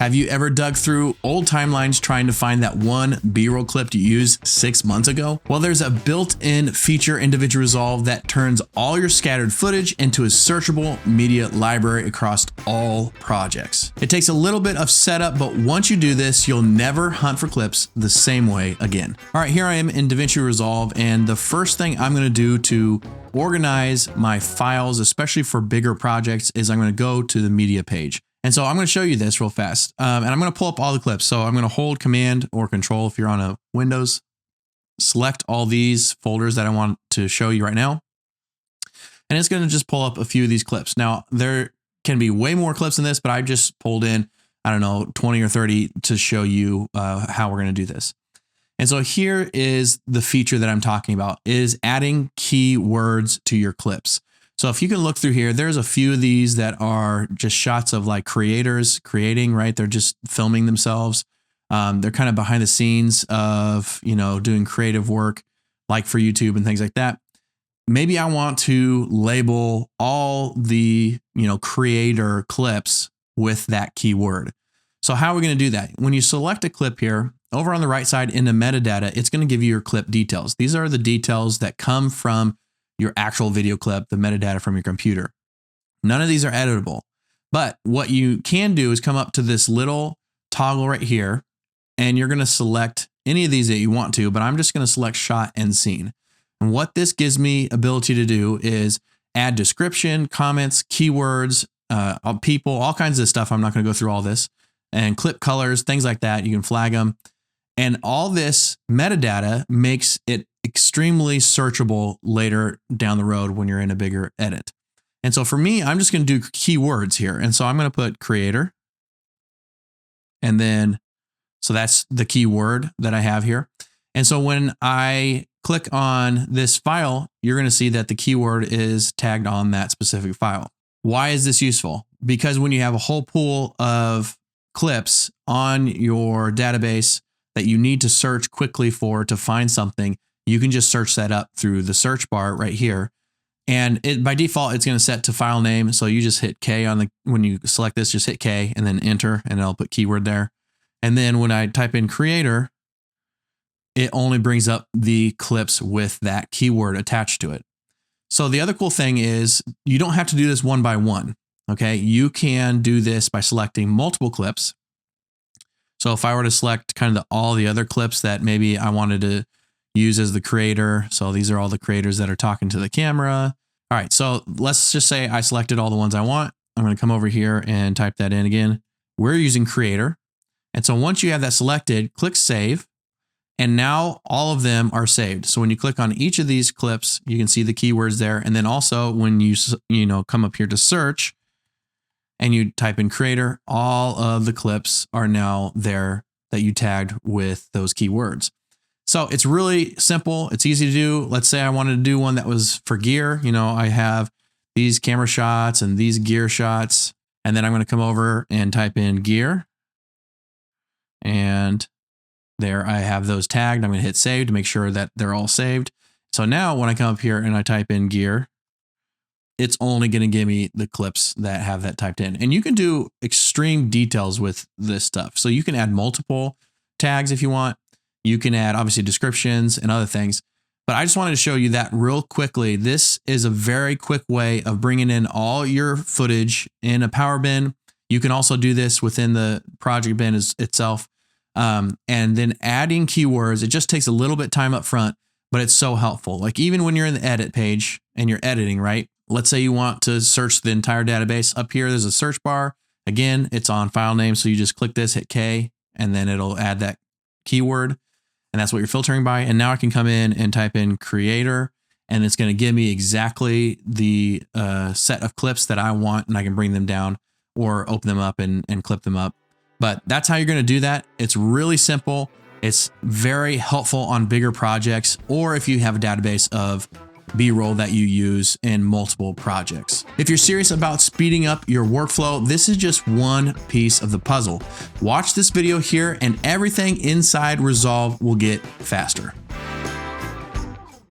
Have you ever dug through old timelines trying to find that one B-roll clip you used 6 months ago? Well, there's a built-in feature in DaVinci Resolve that turns all your scattered footage into a searchable media library across all projects. It takes a little bit of setup, but once you do this, you'll never hunt for clips the same way again. All right, here I am in DaVinci Resolve, and the first thing I'm gonna do to organize my files, especially for bigger projects, is I'm gonna go to the media page. And so I'm going to show you this real fast, and I'm going to pull up all the clips. So I'm going to hold Command or Control if you're on a Windows, select all these folders that I want to show you right now. And it's going to just pull up a few of these clips. Now, there can be way more clips than this, but I just pulled in, I don't know, 20 or 30 to show you how we're going to do this. And so here is the feature that I'm talking about, is adding keywords to your clips. So if you can look through here, there's a few of these that are just shots of like creators creating, right? They're just filming themselves. They're kind of behind the scenes of, you know, doing creative work like for YouTube and things like that. Maybe I want to label all the, you know, creator clips with that keyword. So how are we going to do that? When you select a clip here, over on the right side in the metadata, it's going to give you your clip details. These are the details that come from your actual video clip, the metadata from your computer. None of these are editable, but what you can do is come up to this little toggle right here, and you're going to select any of these that you want to, but I'm just going to select shot and scene. And what this gives me ability to do is add description, comments, keywords, people, all kinds of stuff. I'm not going to go through all this, and clip colors, things like that. You can flag them. And all this metadata makes it extremely searchable later down the road when you're in a bigger edit. And so for me, I'm just going to do keywords here. And so I'm going to put creator. And then, so that's the keyword that I have here. And so when I click on this file, you're going to see that the keyword is tagged on that specific file. Why is this useful? Because when you have a whole pool of clips on your database that you need to search quickly for to find something, you can just search that up through the search bar right here. And by default, it's going to set to file name. So you just hit K on when you select this, just hit K and then enter, and it'll put keyword there. And then when I type in creator, it only brings up the clips with that keyword attached to it. So the other cool thing is you don't have to do this one by one. Okay. You can do this by selecting multiple clips. So if I were to select kind of all the other clips that maybe I wanted to use as the creator. So these are all the creators that are talking to the camera. All right. So let's just say I selected all the ones I want. I'm going to come over here and type that in again. We're using creator. And so once you have that selected, click save. And now all of them are saved. So when you click on each of these clips, you can see the keywords there. And then also when you come up here to search and you type in creator, all of the clips are now there that you tagged with those keywords. So it's really simple. It's easy to do. Let's say I wanted to do one that was for gear. You know, I have these camera shots and these gear shots, and then I'm going to come over and type in gear. And there I have those tagged. I'm going to hit save to make sure that they're all saved. So now when I come up here and I type in gear, it's only going to give me the clips that have that typed in. And you can do extreme details with this stuff. So you can add multiple tags if you want. You can add obviously descriptions and other things. But I just wanted to show you that real quickly. This is a very quick way of bringing in all your footage in a Power Bin. You can also do this within the project bin itself. And then adding keywords, it just takes a little bit of time up front, but it's so helpful. Like even when you're in the edit page and you're editing, right? Let's say you want to search the entire database. Up here, there's a search bar. Again, it's on file name. So you just click this, hit K, and then it'll add that keyword. And that's what you're filtering by. And now I can come in and type in creator, and it's going to give me exactly the set of clips that I want, and I can bring them down or open them up and clip them up. But that's how you're going to do that. It's really simple. It's very helpful on bigger projects, or if you have a database of B-roll that you use in multiple projects. If you're serious about speeding up your workflow, this is just one piece of the puzzle. Watch this video here and everything inside Resolve will get faster.